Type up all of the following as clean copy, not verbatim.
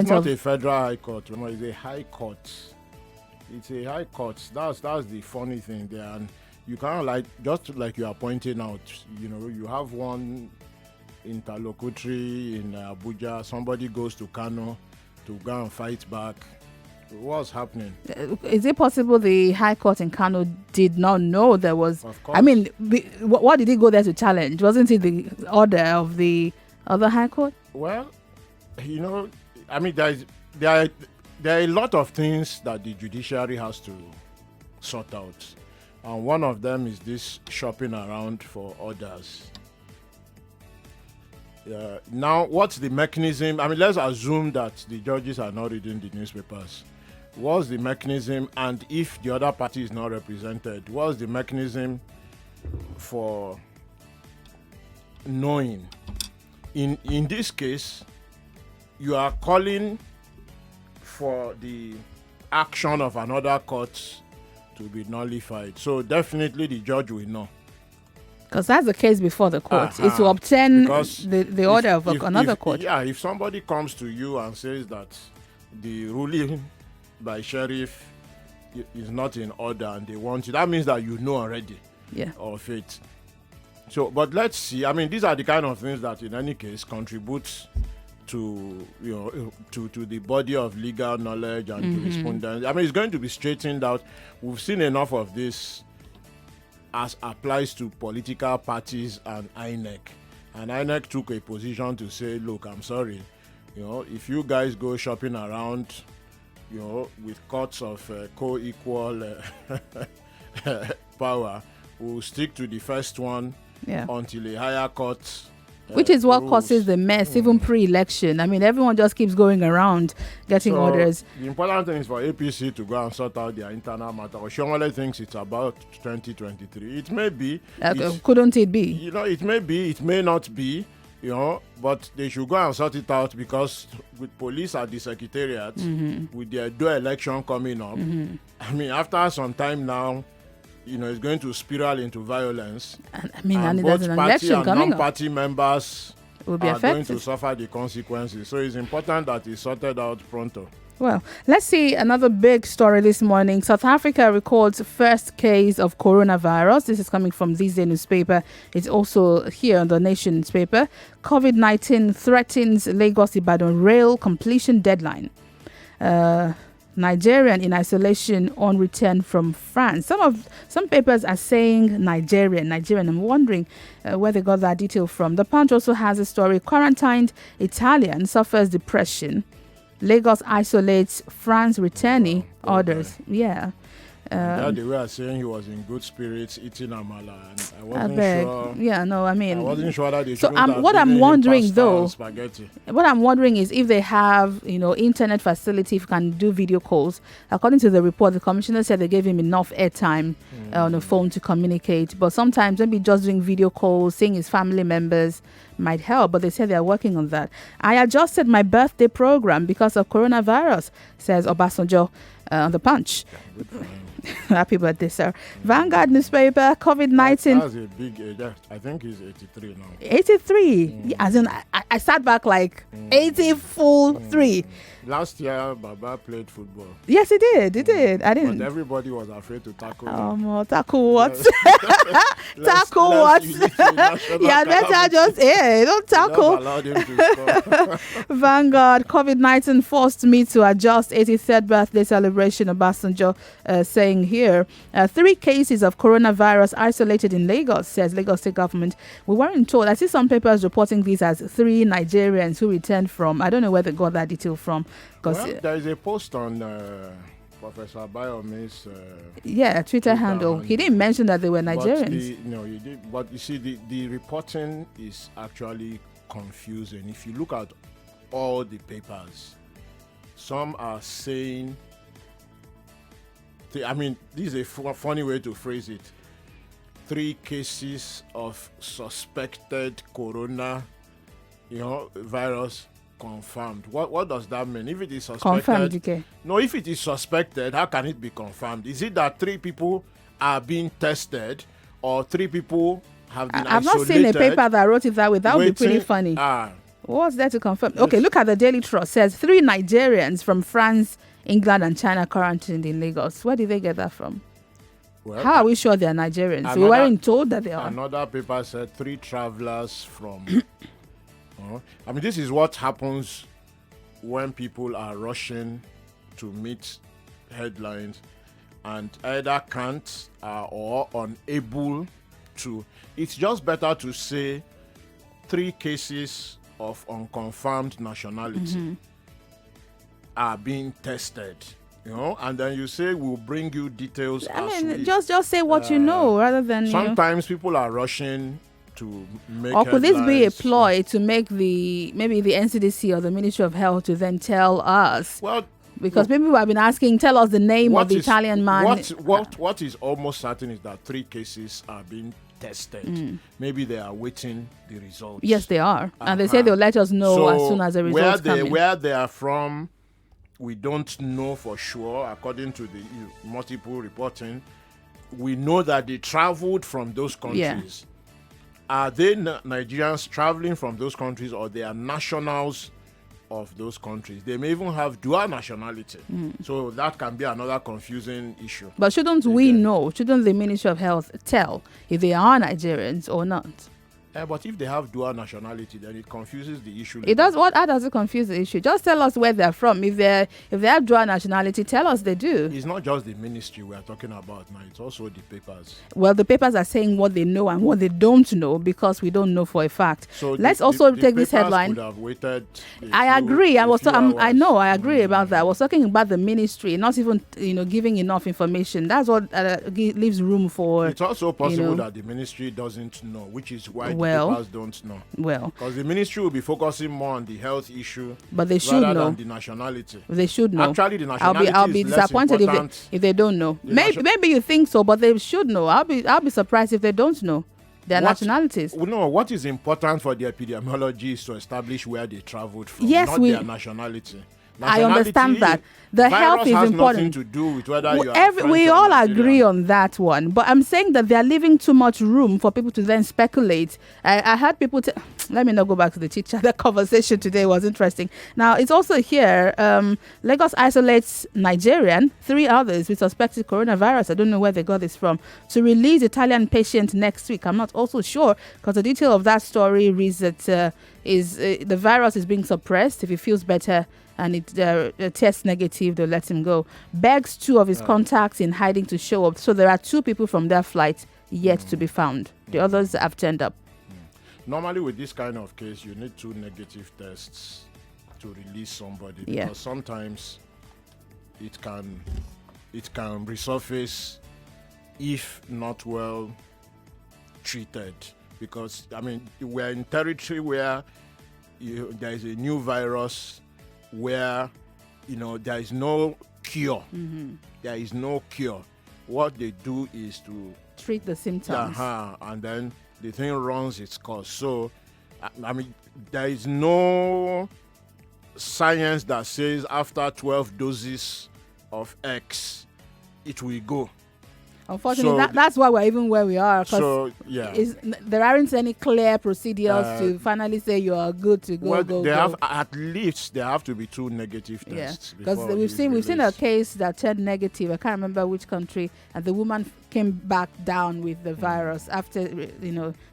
It's not a federal high court. Remember, it's a high court. It's a high court. That's the funny thing there. And you kind of like, just like you are pointing out, you have one interlocutory in Abuja. Somebody goes to Kano to go and fight back. What's happening? Is it possible the High Court in Kano did not know there was? Of course. I mean, what did he go there to challenge? Wasn't it the order of the other High Court? Well, I mean, there are a lot of things that the judiciary has to sort out. And one of them is this shopping around for orders. Now, what's the mechanism? I mean, let's assume that the judges are not reading the newspapers. What's the mechanism? And if the other party is not represented, what's the mechanism for knowing? In this case, you are calling for the action of another court to be nullified. So definitely the judge will know. Because that's the case before the court. It's to obtain the order of another court. Yeah, if somebody comes to you and says that the ruling by sheriff is not in order and they want it, that means that you know already of it. So, but let's see. I mean, these are the kind of things that in any case contributes to to the body of legal knowledge and jurisprudence. I mean, it's going to be straightened out. We've seen enough of this as applies to political parties and INEC. And INEC took a position to say, look, I'm sorry, if you guys go shopping around, with courts of co-equal power, we'll stick to the first one until a higher court which is what causes the mess, even pre-election. I mean, everyone just keeps going around getting orders. The important thing is for APC to go and sort out their internal matter. Oshomole thinks it's about 2023. It may be. Couldn't it be? It may be. It may not be. But they should go and sort it out, because with police at the secretariat, with their dual election coming up, I mean, after some time now, it's going to spiral into violence. And both party and non-party members will be going to suffer the consequences. So it's important that it's sorted out pronto. Well, let's see another big story this morning. South Africa records first case of coronavirus. This is coming from this day newspaper. It's also here on the Nation newspaper. COVID-19 threatens Lagos-Ibadan rail completion deadline. Nigerian in isolation on return from France. Some papers are saying Nigerian. I'm wondering where they got that detail from. The Punch also has a story. Quarantined Italian suffers depression. Lagos isolates France returnee orders. Yeah. They were saying he was in good spirits eating amala, and I wasn't sure. Yeah, no, I mean, I wasn't sure that they so what I'm wondering though, spaghetti. What I'm wondering is if they have, internet facility, if you can do video calls. According to the report, the commissioner said they gave him enough airtime on the phone to communicate. But sometimes maybe just doing video calls, seeing his family members might help. But they said they are working on that. I adjusted my birthday program because of coronavirus, says Obasanjo on the Punch. Yeah, happy birthday, sir. Vanguard newspaper, COVID-19. That's a big age. I think he's 83 now. 83? As in, I sat back like 80 full 3. Last year, Baba played football. Yes, he did. He did. I didn't. But everybody was afraid to tackle him. Tackle what? Tackle what? Yeah, better just, don't tackle. Allowed him to score. Vanguard, COVID-19 forced me to adjust 83rd birthday celebration, Obasanjo saying here. 3 cases of coronavirus isolated in Lagos, says Lagos State government. We weren't told. I see some papers reporting these as 3 Nigerians who returned from. I don't know where they got that detail from. Well, there is a post on Professor Bayomi's Twitter handle. He didn't mention that they were Nigerians. He did. But you see, the reporting is actually confusing. If you look at all the papers, some are saying, I mean, this is a funny way to phrase it. 3 cases of suspected corona, virus confirmed. What does that mean? If it is suspected, confirmed, okay. No, if it is suspected, how can it be confirmed? Is it that 3 people are being tested, or 3 people have been isolated? I've not seen a paper that wrote it that way. That would be pretty funny. What's there to confirm? Yes. Okay, look at the Daily Trust. Says 3 Nigerians from France, England, and China quarantined in Lagos. Where did they get that from? Well, how are we sure they are Nigerians? We weren't told that they are. Another paper said 3 travelers from. I mean, this is what happens when people are rushing to meet headlines and either can't or unable to. It's just better to say 3 cases of unconfirmed nationality are being tested. And then you say we'll bring you details. Just say what you know rather than. Sometimes people are rushing to make. Or could this be a ploy to make maybe the NCDC or the Ministry of Health to then tell us? Well, because people have been asking, tell us the name of the Italian man. What is almost certain is that 3 cases are being tested. Maybe they are waiting the results. Yes, they are, and they say they'll let us know as soon as the results come in. Where they are from, we don't know for sure. According to the multiple reporting, we know that they traveled from those countries. Yeah. Are they Nigerians traveling from those countries, or they are nationals of those countries? They may even have dual nationality. So that can be another confusing issue. But shouldn't we know? Shouldn't the Ministry of Health tell if they are Nigerians or not? But if they have dual nationality, then it confuses the issue. It does. How does it confuse the issue? Just tell us where they're from. If they have dual nationality, tell us they do. It's not just the ministry we are talking about now. It's also the papers. Well, the papers are saying what they know and what they don't know because we don't know for a fact. So let's also take this headline. Could have waited I agree. I know. I agree about that. I was talking about the ministry, not even giving enough information. That's what leaves room for. It's also possible that the ministry doesn't know, which is why. Papers don't know. Well, because the ministry will be focusing more on the health issue, but they should know than the nationality. They should know. Actually, the nationality I'll be disappointed if they don't know. Maybe you think so, but they should know. I'll be surprised if they don't know their nationalities. No, what is important for the epidemiology is to establish where they traveled from, not their nationality. I understand that. The health is important. Nothing to do with whether you are we all agree on that one. But I'm saying that they are leaving too much room for people to then speculate. I heard people... let me not go back to the chit-chat. The conversation today was interesting. Now, it's also here. Lagos isolates Nigerian, 3 others with suspected coronavirus. I don't know where they got this from. To release Italian patient next week. I'm not also sure because the detail of that story reads that the virus is being suppressed. If he feels better and it tests negative, they'll let him go. Begs 2 of his contacts in hiding to show up. So there are 2 people from their flight yet to be found. The others have turned up. Normally with this kind of case, you need 2 negative tests to release somebody. Because sometimes it can resurface if not well treated. Because, we're in territory where there is a new virus where there is no cure. There is no cure. What they do is to treat the symptoms, and then the thing runs its course. So there is no science that says after 12 doses of X it will go. Unfortunately, that's why we're even where we are. There aren't any clear procedures to finally say you are good to go. Well, at least there have to be 2 negative tests. Because we've seen a case that turned negative. I can't remember which country, and the woman came back down with the virus after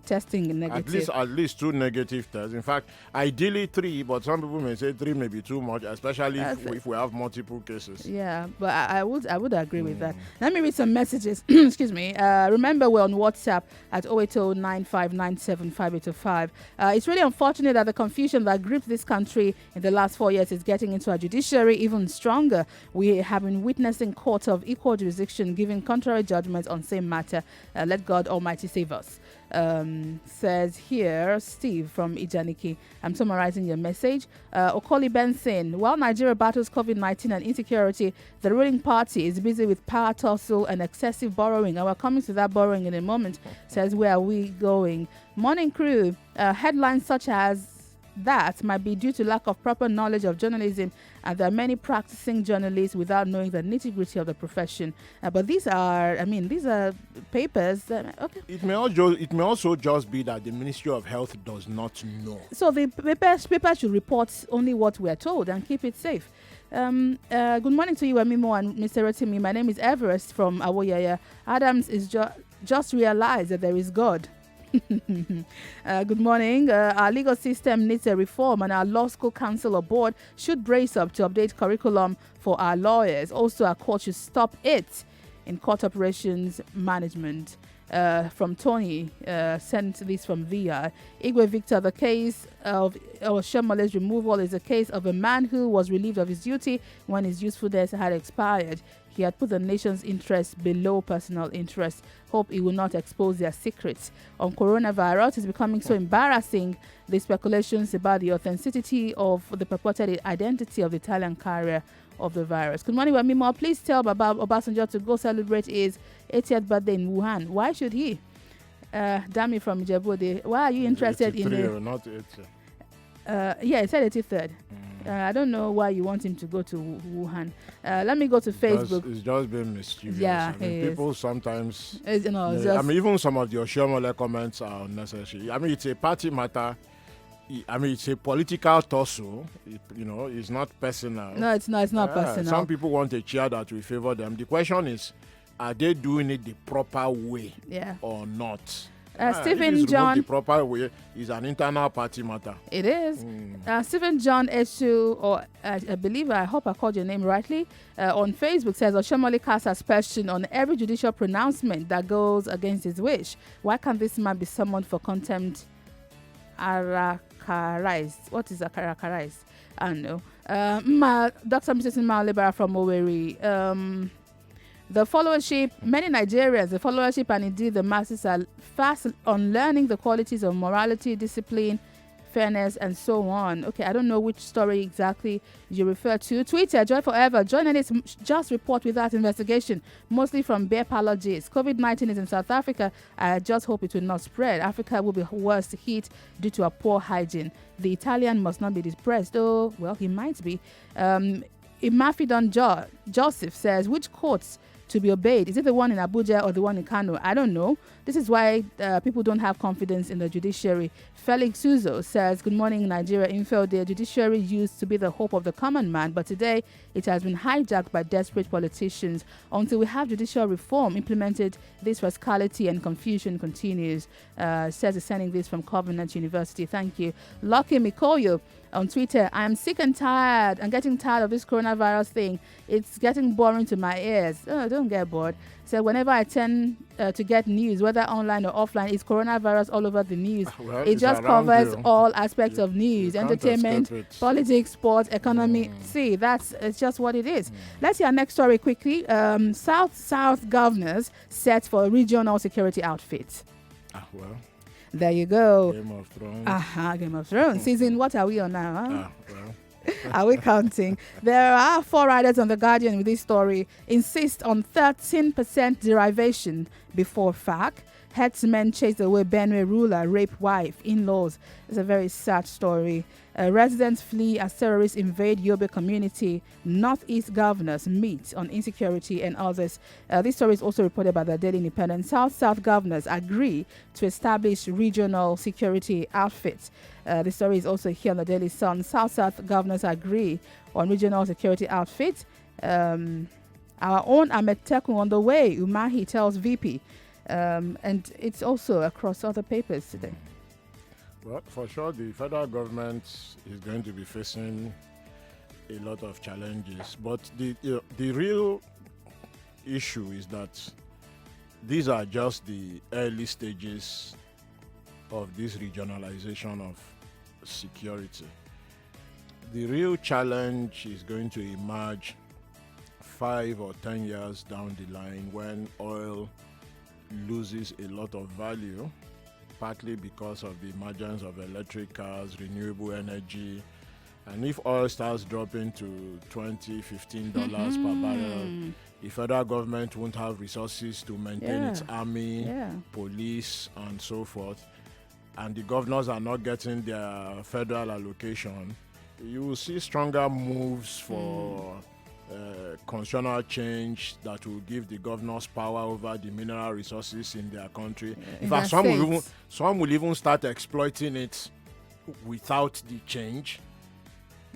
testing negative. At least 2 negative tests. In fact, ideally 3, but some people may say 3 may be too much, especially if we have multiple cases. Yeah, but I would agree with that. Let me read some messages. Excuse me. Remember, we're on WhatsApp at 08095975805. It's really unfortunate that the confusion that gripped this country in the last 4 years is getting into our judiciary even stronger. We have been witnessing courts of equal jurisdiction giving contrary judgments on same matter. Let God Almighty save us. Says here Steve from Ijaniki. I'm summarizing your message. Okoli Benson, while Nigeria battles COVID-19 and insecurity, the ruling party is busy with power tussle and excessive borrowing, and we're coming to that borrowing in a moment. Says, where are we going? Morning crew. Headlines such as that might be due to lack of proper knowledge of journalism, and there are many practicing journalists without knowing the nitty-gritty of the profession. But these are papers. Okay. It may also just be that the Ministry of Health does not know. So the papers should report only what we are told and keep it safe. Good morning to you, Wemimo and Mr. Rotimi. My name is Everest from Awoyaya. Adams is just realized that there is God. Good morning. Our legal system needs a reform, and our law school council or board should brace up to update curriculum for our lawyers. Also, our court should stop it in court operations management. From Tony, sent this from VI. Igwe Victor, the case of Shomole's removal is a case of a man who was relieved of his duty when his usefulness had expired. He had put the nation's interest below personal interest. Hope he will not expose their secrets. On coronavirus, it's becoming so embarrassing. The speculations about the authenticity of the purported identity of the Italian carrier of the virus. Good morning, Wemimo. Please tell Baba Obasanjo to go celebrate his 80th birthday in Wuhan. Why should he? Dami from Ijebu, why are you interested in it? Not 80. Yeah, it said 83rd. I don't know why you want him to go to Wuhan. Let me go to Facebook. It's just been mischievous. Yeah, people sometimes. Even some of the Oshomole comments are unnecessary. It's a party matter. It's a political tussle. It's not personal. No, it's not. It's not personal. Some people want a chair that will favor them. The question is, are they doing it the proper way? Yeah. Or not? Stephen John. The proper way is an internal party matter. It is. Stephen John Esu, or I hope I called your name rightly, on Facebook says Oshomole casts aspersion on every judicial pronouncement that goes against his wish. Why can't this man be summoned for contempt? Arakarized. What is arakarized? I don't know. Dr. Mrs. Malibara from Owerri. The followership, many Nigerians, the followership and indeed the masses are fast on learning the qualities of morality, discipline, fairness, and so on. Okay, I don't know which story exactly you refer to. Twitter, Joy Forever. Journalists just report without investigation, mostly from bare apologies. COVID-19 is in South Africa. I just hope it will not spread. Africa will be worst hit due to a poor hygiene. The Italian must not be depressed, though, well, he might be. Imafidon Joseph says, which courts to be obeyed? Is it the one in Abuja or the one in Kano? I don't know. This is why people don't have confidence in the judiciary. Felix Suzo says, good morning, Nigeria Info. The judiciary used to be the hope of the common man, but today it has been hijacked by desperate politicians. Until we have judicial reform implemented, this rascality and confusion continues. Says sending this from Covenant University. Thank you. Lucky Mikoyo on Twitter, I am sick and tired. I'm getting tired of this coronavirus thing. It's getting boring to my ears. Oh, don't get bored. So whenever I tend to get news, whether online or offline, it's coronavirus all over the news. Well, it just covers all aspects of news, entertainment, politics, sports, economy. See, it's just what it is. Let's see our next story quickly. South governors set for regional security outfits. Well. There you go. Game of Thrones. Game of Thrones. Season, what are we on now? Well. Are we counting? There are 4 writers on The Guardian with this story. Insist on 13% derivation before fact. Herdsmen chase away Benue ruler, rape wife, in-laws. It's a very sad story. Residents flee as terrorists invade Yobe community. Northeast governors meet on insecurity and others. This story is also reported by the Daily Independent. South governors agree to establish regional security outfits. The story is also here on the Daily Sun. South governors agree on regional security outfits. Our own Ahmed Teku on the way, Umahi tells VP. And it's also across other papers today. Well, for sure, the federal government is going to be facing a lot of challenges. But the real issue is that these are just the early stages of this regionalization of security. The real challenge is going to emerge 5 or 10 years down the line when oil loses a lot of value, partly because of the emergence of electric cars, renewable energy. And if oil starts dropping to $20, $15 per barrel, the federal government won't have resources to maintain its army, police, and so forth. and the governors are not getting their federal allocation, you will see stronger moves for constitutional change that will give the governors power over the mineral resources in their country. In fact, some will even start exploiting it without the change.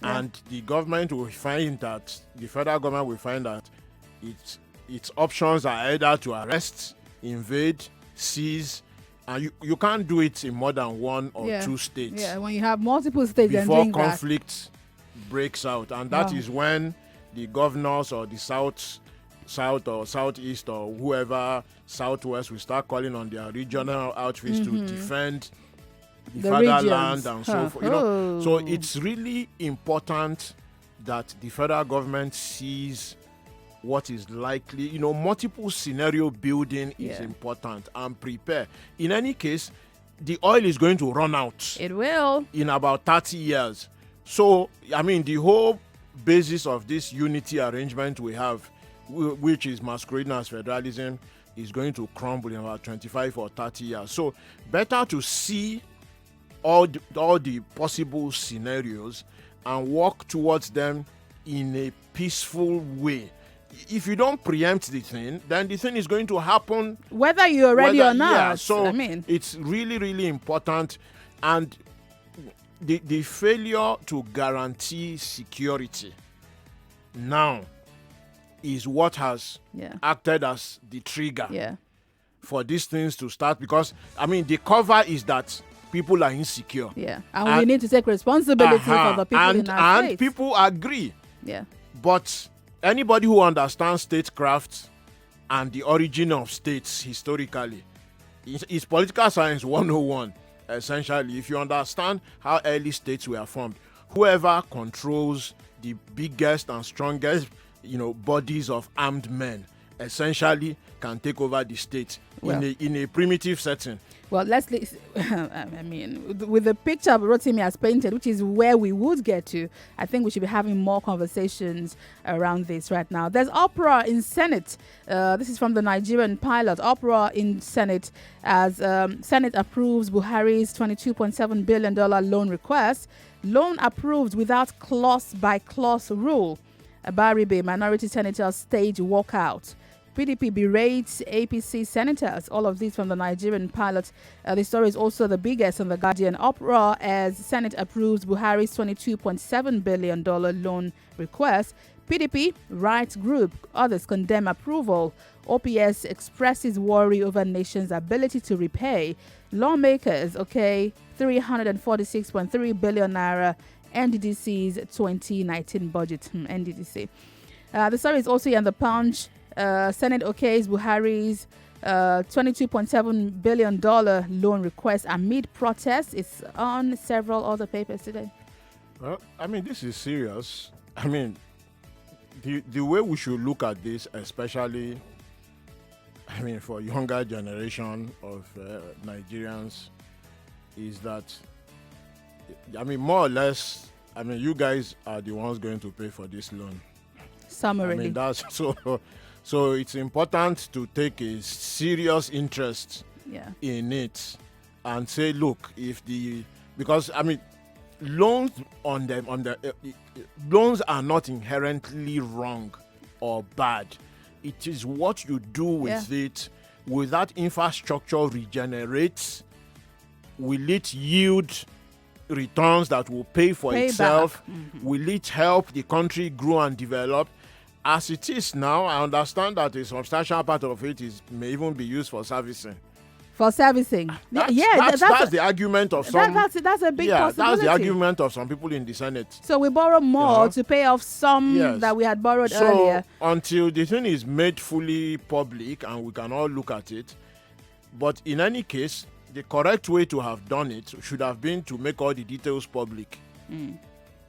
Yeah. And the government will find that, the federal government will find that its options are either to arrest, invade, seize, and you can't do it in more than one or two states. Yeah, when you have multiple states before conflict breaks out, and that is when the governors or the south or southeast or whoever southwest will start calling on their regional outfits to defend the fatherland and so forth. So it's really important that the federal government sees what is likely. Multiple scenario building is important, and prepare. In any case, the oil is going to run out. It will. In about 30 years. So, the whole basis of this unity arrangement we have, which is masquerading as federalism, is going to crumble in about 25 or 30 years. So, better to see all the possible scenarios and work towards them in a peaceful way. If you don't preempt the thing, then the thing is going to happen whether you're ready or not. Yeah, so it's really, really important. And the failure to guarantee security now is what has acted as the trigger for these things to start, because the cover is that people are insecure. Yeah, and we need to take responsibility for the people in our states. And people agree. Yeah. But anybody who understands statecraft and the origin of states historically, it's political science 101, essentially. If you understand how early states were formed, whoever controls the biggest and strongest, bodies of armed men, essentially can take over the state in a primitive setting. Well, with the picture Rotimi has painted, which is where we would get to, I think we should be having more conversations around this right now. There's uproar in Senate. This is from the Nigerian Pilot. Uproar in Senate as Senate approves Buhari's $22.7 billion loan request. Loan approved without clause-by-clause rule. Abaribe minority senators stage walkout. PDP berates APC senators. All of these from the Nigerian Pilot. The story is also the biggest on the Guardian. Uproar as Senate approves Buhari's $22.7 billion loan request. PDP, rights group, others condemn approval. OPS expresses worry over nation's ability to repay. Lawmakers, 346.3 billion naira. NDDC's 2019 budget. NDDC. The story is also in the Punch. Senate okays Buhari's $22.7 billion loan request amid protests. It's on several other papers today. Well, this is serious. The way we should look at this, especially, for younger generation of Nigerians, is that, more or less, you guys are the ones going to pay for this loan. Summarily. That's so it's important to take a serious interest in it and say, look, because loans loans are not inherently wrong or bad. It is what you do with it. Will that infrastructure regenerate? Will it yield returns that will pay for itself? Will it help the country grow and develop? As it is now, I understand that a substantial part of it may even be used for servicing. For servicing? That's the argument of some. That's a big possibility. That's the argument of some people in the Senate. So we borrow more to pay off some that we had borrowed earlier. Until the thing is made fully public and we can all look at it. But in any case, the correct way to have done it should have been to make all the details public.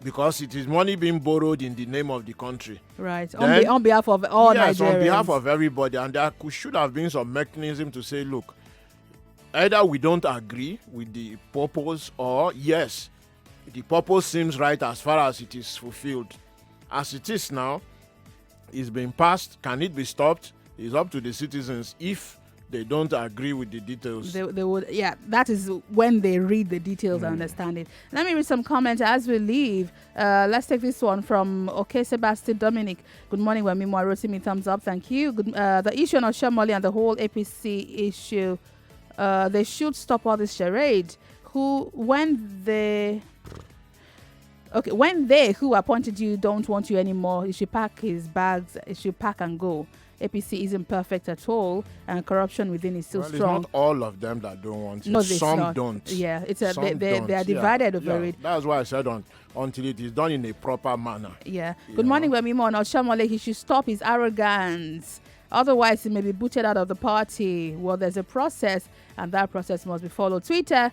Because it is money being borrowed in the name of the country. Right. Then, on behalf of all Nigerians. Yes, on behalf of everybody. And there should have been some mechanism to say, look, either we don't agree with the purpose, or yes, the purpose seems right as far as it is fulfilled. As it is now, it's been passed. Can it be stopped? It's up to the citizens if they don't agree with the details. They would, yeah, that is when they read the details and understand it. Let me read some comments as we leave. Let's take this one from Okay Sebastian Dominic. Good morning, Wemimo. Rotimi, thumbs up. Thank you. The issue on Oshiomhole and the whole APC issue, they should stop all this charade. When they who appointed you don't want you anymore, you should pack his bags, you should pack and go. APC isn't perfect at all, and corruption within is still strong. It's not all of them that don't want it. No, some don't. Yeah, they are divided over it. That's why I said until it is done in a proper manner. Yeah. Good morning, Wemimo. On Oshiomhole, he should stop his arrogance. Otherwise, he may be booted out of the party. Well, there's a process, and that process must be followed. Twitter,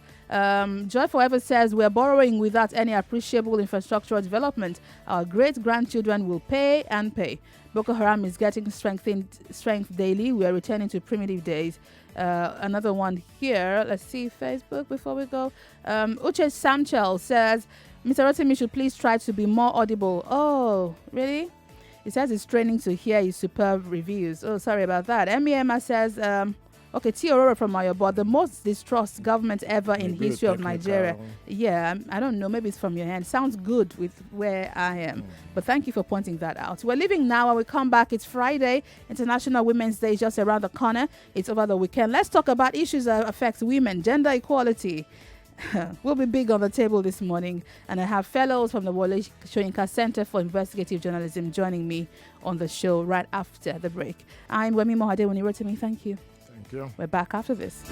Joy Forever says, we're borrowing without any appreciable infrastructural development. Our great-grandchildren will pay and pay. Boko Haram is getting strength daily. We are returning to primitive days. Another one here. Let's see Facebook before we go. Uche Samchel says, Mr. Rotimi should please try to be more audible. Oh, really? He says he's training to hear his superb reviews. Oh, sorry about that. Emma says, okay, T. Aurora from Mayobo, the most distrust government ever in history of Nigeria. Yeah, I don't know. Maybe it's from your hand. Sounds good with where I am. But thank you for pointing that out. We're leaving now. When we come back, it's Friday. International Women's Day is just around the corner. It's over the weekend. Let's talk about issues that affect women, gender equality. We'll be big on the table this morning, and I have fellows from the Wole Soyinka Center for Investigative Journalism joining me on the show right after the break. I'm Wemimo Adewuni. Rotimi, thank you. Thank you. We're back after this.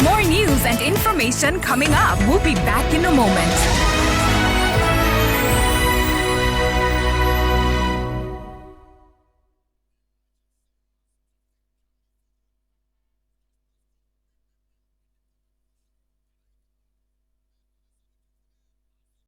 More news and information coming up. We'll be back in a moment.